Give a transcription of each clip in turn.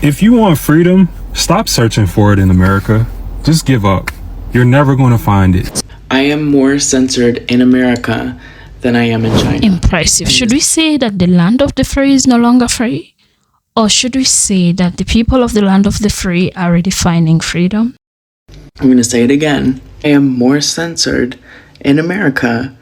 If you want freedom, stop searching for it in America. Just give up. You're never going to find it. I am more censored in America than I am in China. Impressive. Should we say that the land of the free is no longer free? Or should we say that the people of the land of the free are redefining freedom? I'm going to say it again. I am more censored in America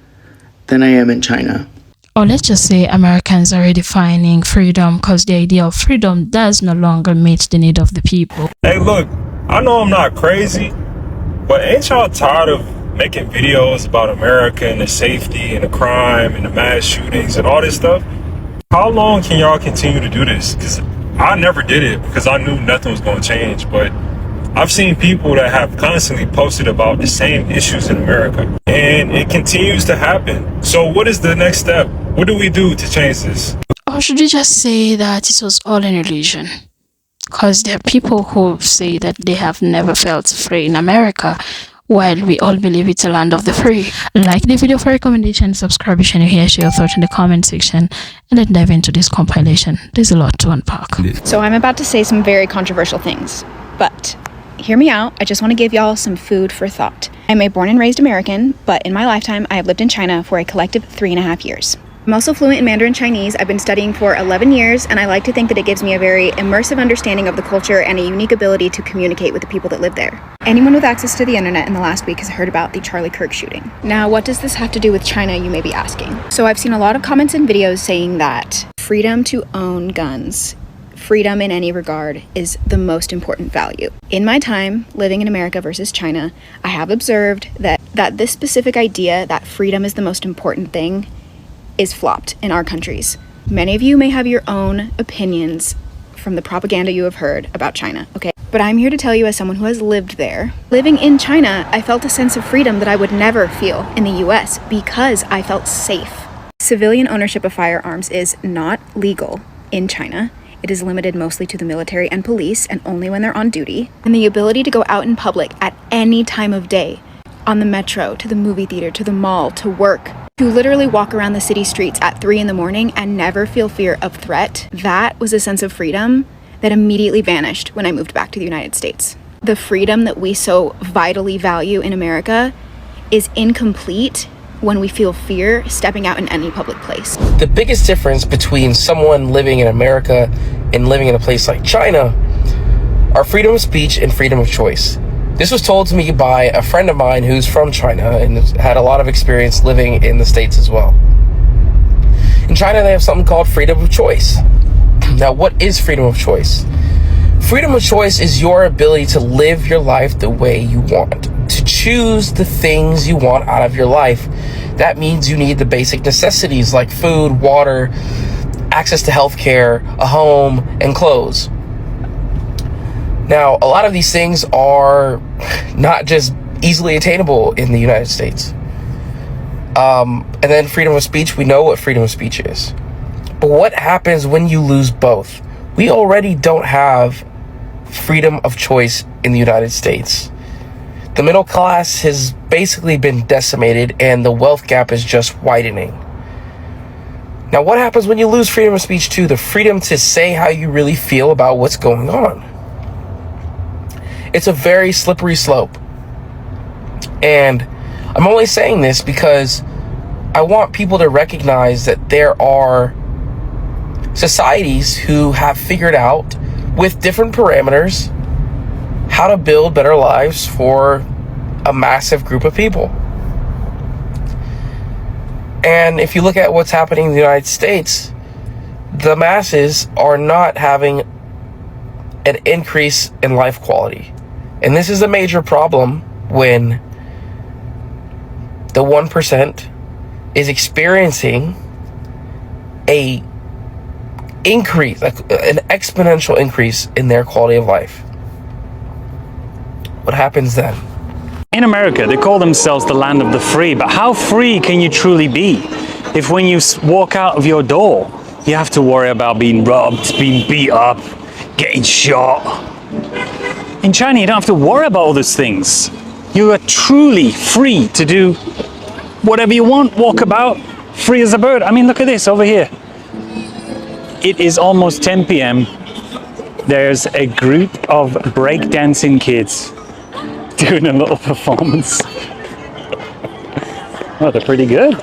than I am in China. Or let's just say Americans are redefining freedom because the idea of freedom does no longer meet the need of the people. Hey, look, I know I'm not crazy, but ain't y'all tired of making videos about America and the safety and the crime and the mass shootings and all this stuff? How long can y'all continue to do this? Because I never did it because I knew nothing was going to change, but I've seen people that have constantly posted about the same issues in America, and it continues to happen. So what is the next step? What do we do to change this? Or should we just say that it was all an illusion? Because there are people who say that they have never felt free in America, while we all believe it's a land of the free. Like the video for recommendation, subscribe if you're new here, share your thoughts in the comment section, and then dive into this compilation. There's a lot to unpack. So I'm about to say some very controversial things, but hear me out. I just want to give y'all some food for thought. I'm a born and raised American, but in my lifetime, I have lived in China for a collective 3.5 years. I'm also fluent in Mandarin Chinese. I've been studying for 11 years, and I like to think that it gives me a very immersive understanding of the culture and a unique ability to communicate with the people that live there. Anyone with access to the internet in the last week has heard about the Charlie Kirk shooting. Now, what does this have to do with China, you may be asking? So I've seen a lot of comments and videos saying that freedom to own guns, freedom in any regard, is the most important value. In my time living in America versus China, I have observed that this specific idea that freedom is the most important thing is flopped in our countries. Many of you may have your own opinions from the propaganda you have heard about China, okay? But I'm here to tell you, as someone who has lived there, living in China, I felt a sense of freedom that I would never feel in the US because I felt safe. Civilian ownership of firearms is not legal in China. It is limited mostly to the military and police, and only when they're on duty. And the ability to go out in public at any time of day, on the metro, to the movie theater, to the mall, to work, to literally walk around the city streets at 3 in the morning and never feel fear of threat, that was a sense of freedom that immediately vanished when I moved back to the United States. The freedom that we so vitally value in America is incomplete when we feel fear stepping out in any public place. The biggest difference between someone living in America and living in a place like China are freedom of speech and freedom of choice. This was told to me by a friend of mine who's from China and has had a lot of experience living in the States as well. In China, they have something called freedom of choice. Now, what is freedom of choice? Freedom of choice is your ability to live your life the way you want, to choose the things you want out of your life. That means you need the basic necessities like food, water, access to healthcare, a home, and clothes. Now, a lot of these things are not just easily attainable in the United States. And then freedom of speech, we know what freedom of speech is. But what happens when you lose both? We already don't have freedom of choice in the United States. The middle class has basically been decimated, and the wealth gap is just widening. Now, what happens when you lose freedom of speech too? The freedom to say how you really feel about what's going on. It's a very slippery slope. And I'm only saying this because I want people to recognize that there are societies who have figured out, with different parameters, how to build better lives for a massive group of people. And if you look at what's happening in the United States, the masses are not having an increase in life quality. And this is a major problem when the 1% is experiencing a increase, like an exponential increase in their quality of life. What happens then? In America, they call themselves the land of the free, but how free can you truly be if when you walk out of your door, you have to worry about being robbed, being beat up, getting shot? In China, you don't have to worry about all those things. You are truly free to do whatever you want, walk about, free as a bird. I mean, look at this over here. It is almost 10 p.m. there's a group of breakdancing kids doing a little performance. Oh, they're pretty good.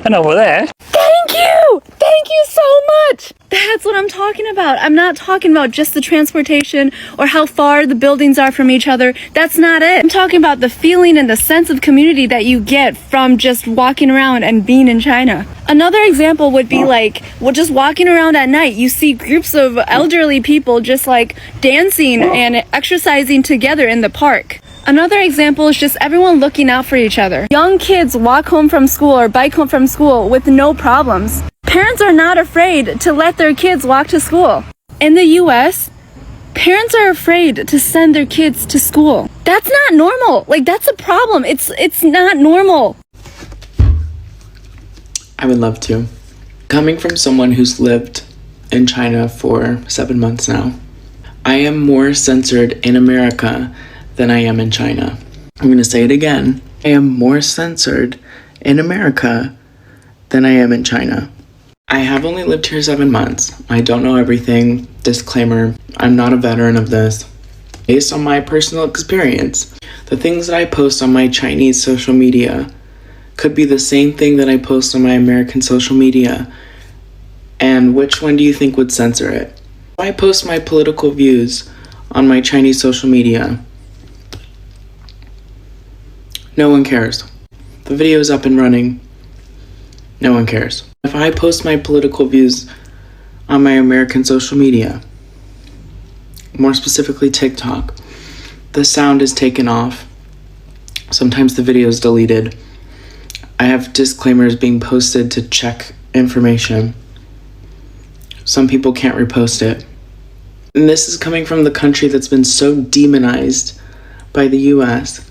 And over there, Thank you! Thank you so much! That's what I'm talking about. I'm not talking about just the transportation or how far the buildings are from each other. That's not it. I'm talking about the feeling and the sense of community that you get from just walking around and being in China. Another example would be like, well, just walking around at night, you see groups of elderly people just like dancing and exercising together in the park. Another example is just everyone looking out for each other. Young kids walk home from school or bike home from school with no problems. Parents are not afraid to let their kids walk to school. In the US, parents are afraid to send their kids to school. That's not normal. Like, that's a problem. It's not normal. I would love to. Coming from someone who's lived in China for 7 months now, I am more censored in America than I am in China. I'm going to say it again. I am more censored in America than I am in China. I have only lived here 7 months. I don't know everything. Disclaimer, I'm not a veteran of this. Based on my personal experience, the things that I post on my Chinese social media could be the same thing that I post on my American social media. And which one do you think would censor it? If I post my political views on my Chinese social media, no one cares. The video is up and running. No one cares. If I post my political views on my American social media, more specifically TikTok, the sound is taken off. Sometimes the video is deleted. I have disclaimers being posted to check information. Some people can't repost it. And this is coming from the country that's been so demonized by the US.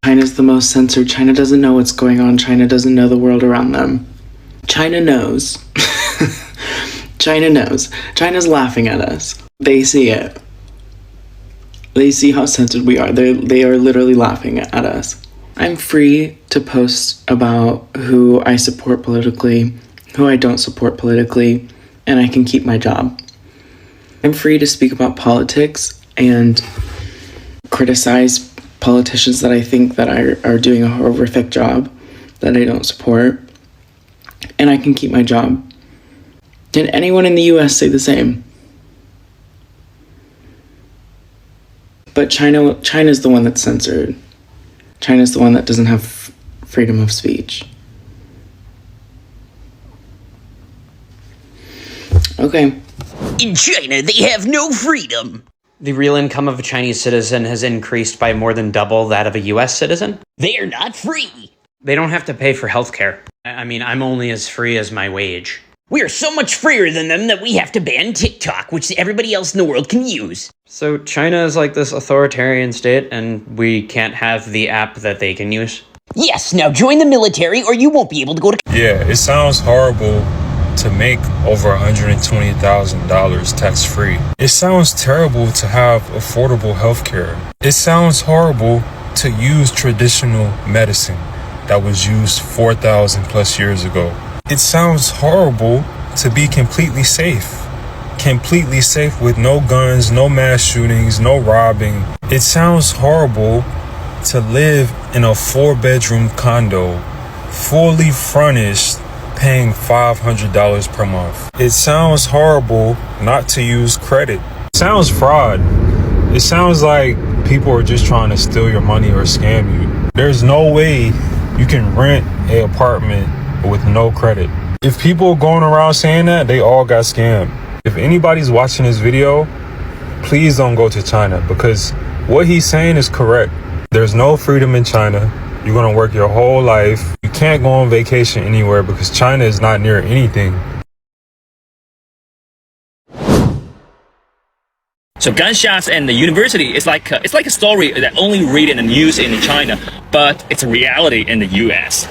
China's the most censored. China doesn't know what's going on. China doesn't know the world around them. China knows. China knows. China's laughing at us. They see it. They see how censored we are. They are literally laughing at us. I'm free to post about who I support politically, who I don't support politically, and I can keep my job. I'm free to speak about politics and criticize politicians that I think that are doing a horrific job that I don't support, and I can keep my job. Did anyone in the US say the same? But China's the one that's censored. China's the one that doesn't have freedom of speech. Okay. In China, they have no freedom. The real income of a Chinese citizen has increased by more than double that of a US citizen. They're not free. They don't have to pay for healthcare. I mean, I'm only as free as my wage. We are so much freer than them that we have to ban TikTok, which everybody else in the world can use. So China is like this authoritarian state, and we can't have the app that they can use? Yes, now join the military or you won't be able to go to... Yeah, it sounds horrible to make over $120,000 tax-free. It sounds terrible to have affordable healthcare. It sounds horrible to use traditional medicine that was used 4,000 plus years ago. It sounds horrible to be completely safe with no guns, no mass shootings, no robbing. It sounds horrible to live in a 4-bedroom condo, fully furnished, paying $500 per month. It sounds horrible not to use credit. It sounds fraud. It sounds like people are just trying to steal your money or scam you. There's no way you can rent an apartment with no credit. If people are going around saying that, they all got scammed. If anybody's watching this video, please don't go to China, because what he's saying is correct. There's no freedom in China. You're gonna work your whole life. You can't go on vacation anywhere because China is not near anything. So gunshots and the university is like a story that only read in the news in China, but it's a reality in the US.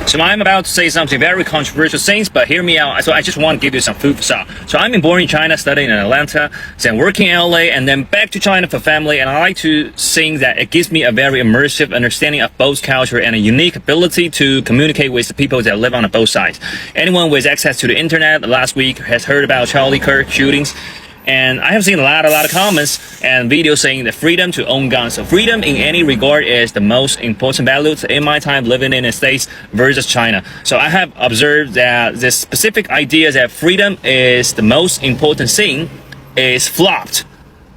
So I'm about to say something very controversial things, but hear me out. So I just want to give you some food for thought. So I'm born in China, studying in Atlanta, then working in LA, and then back to China for family. And I like to think that it gives me a very immersive understanding of both culture and a unique ability to communicate with the people that live on both sides. Anyone with access to the internet last week has heard about Charlie Kirk shootings. And I have seen a lot of comments and videos saying that freedom to own guns. So freedom in any regard is the most important value in my time living in the States versus China. So I have observed that this specific idea that freedom is the most important thing is flopped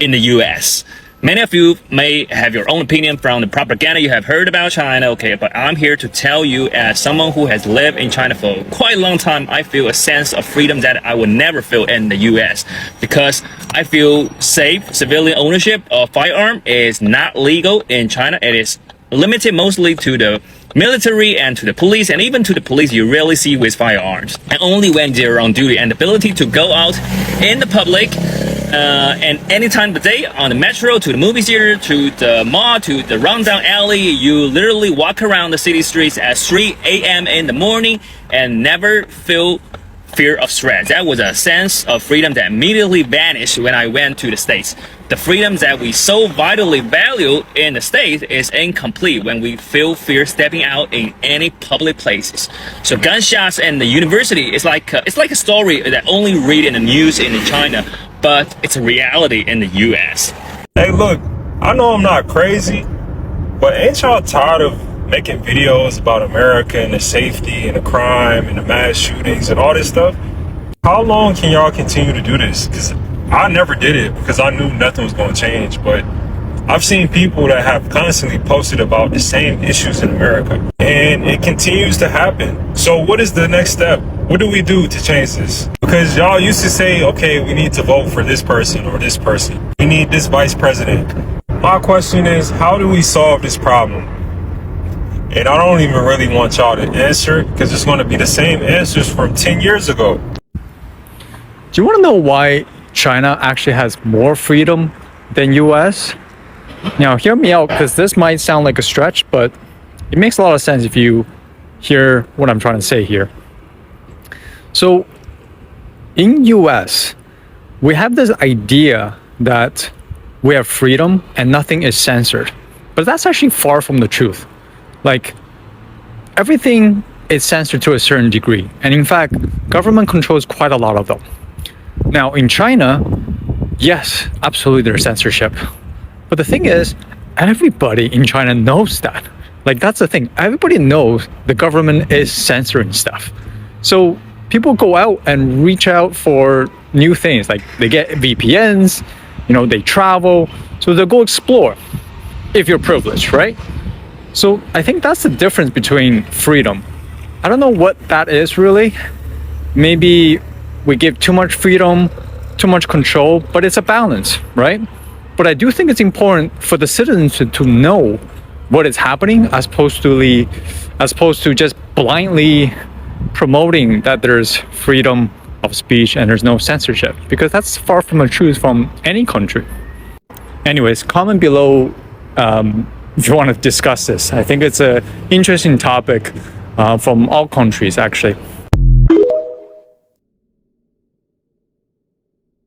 in the US. Many of you may have your own opinion from the propaganda you have heard about China, okay, but I'm here to tell you, as someone who has lived in China for quite a long time, I feel a sense of freedom that I would never feel in the US, because I feel safe. Civilian ownership of firearm is not legal in China. It is limited mostly to the military and to the police, and even to the police you rarely see with firearms, and only when they're on duty. And the ability to go out in the public and any time of the day, on the metro, to the movie theater, to the mall, to the rundown alley, you literally walk around the city streets at 3 a.m. in the morning and never feel fear of threat. That was a sense of freedom that immediately vanished when I went to the States. The freedom that we so vitally value in the States is incomplete when we feel fear stepping out in any public places. So gunshots in the university is like a story that only read in the news in China, but it's a reality in the US. Hey, look, I know I'm not crazy, but ain't y'all tired of making videos about America and the safety and the crime and the mass shootings and all this stuff? How long can y'all continue to do this? Because I never did it because I knew nothing was going to change, but I've seen people that have constantly posted about the same issues in America, and it continues to happen. So what is the next step? What do we do to change this? Because y'all used to say, okay, we need to vote for this person or this person. We need this vice president. My question is, how do we solve this problem? And I don't even really want y'all to answer, because it's going to be the same answers from 10 years ago. Do you want to know why China actually has more freedom than US? Now, hear me out, because this might sound like a stretch, but it makes a lot of sense if you hear what I'm trying to say here. So, in US, we have this idea that we have freedom and nothing is censored. But that's actually far from the truth. Like, everything is censored to a certain degree. And in fact, government controls quite a lot of them. Now, in China, yes, absolutely there's censorship. But the thing is, everybody in China knows that. Like, that's the thing. Everybody knows the government is censoring stuff. So people go out and reach out for new things. Like, they get VPNs, they travel. So they'll go explore if you're privileged, right? So I think that's the difference between freedom. I don't know what that is really. Maybe we give too much freedom, too much control, but it's a balance, right? But I do think it's important for the citizens to know what is happening, as opposed to just blindly promoting that there's freedom of speech and there's no censorship, because that's far from the truth from any country. Anyways, comment below if you want to discuss this. I think it's an interesting topic from all countries, actually.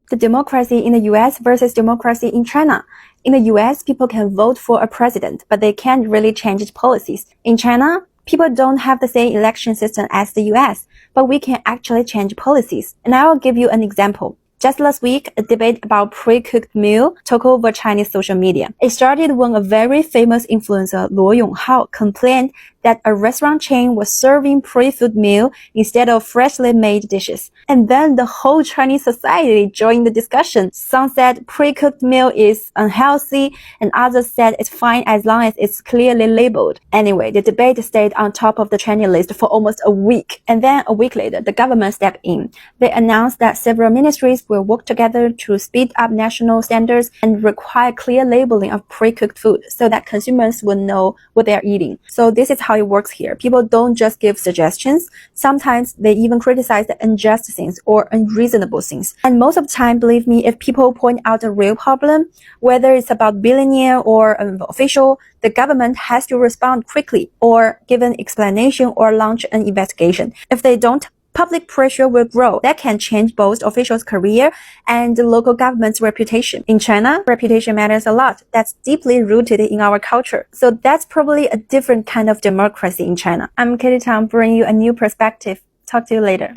The democracy in the US versus democracy in China. In the US, people can vote for a president, but they can't really change its policies. In China, people don't have the same election system as the US, but we can actually change policies. And I will give you an example. Just last week, a debate about pre-cooked meal took over Chinese social media. It started when a very famous influencer, Luo Yonghao, complained that a restaurant chain was serving pre-food meal instead of freshly made dishes. And then the whole Chinese society joined the discussion. Some said pre-cooked meal is unhealthy, and others said it's fine as long as it's clearly labeled. Anyway, the debate stayed on top of the trending list for almost a week. And then a week later, the government stepped in. They announced that several ministries will work together to speed up national standards and require clear labeling of pre-cooked food so that consumers will know what they are eating. So this is how it works here. People don't just give suggestions. Sometimes they even criticize the unjust things or unreasonable things. And most of the time, believe me, if people point out a real problem, whether it's about billionaire or an official, the government has to respond quickly or give an explanation or launch an investigation. If they don't, public pressure will grow. That can change both officials' career and the local government's reputation. In China, reputation matters a lot. That's deeply rooted in our culture. So that's probably a different kind of democracy in China. I'm Katie Tang, bringing you a new perspective. Talk to you later.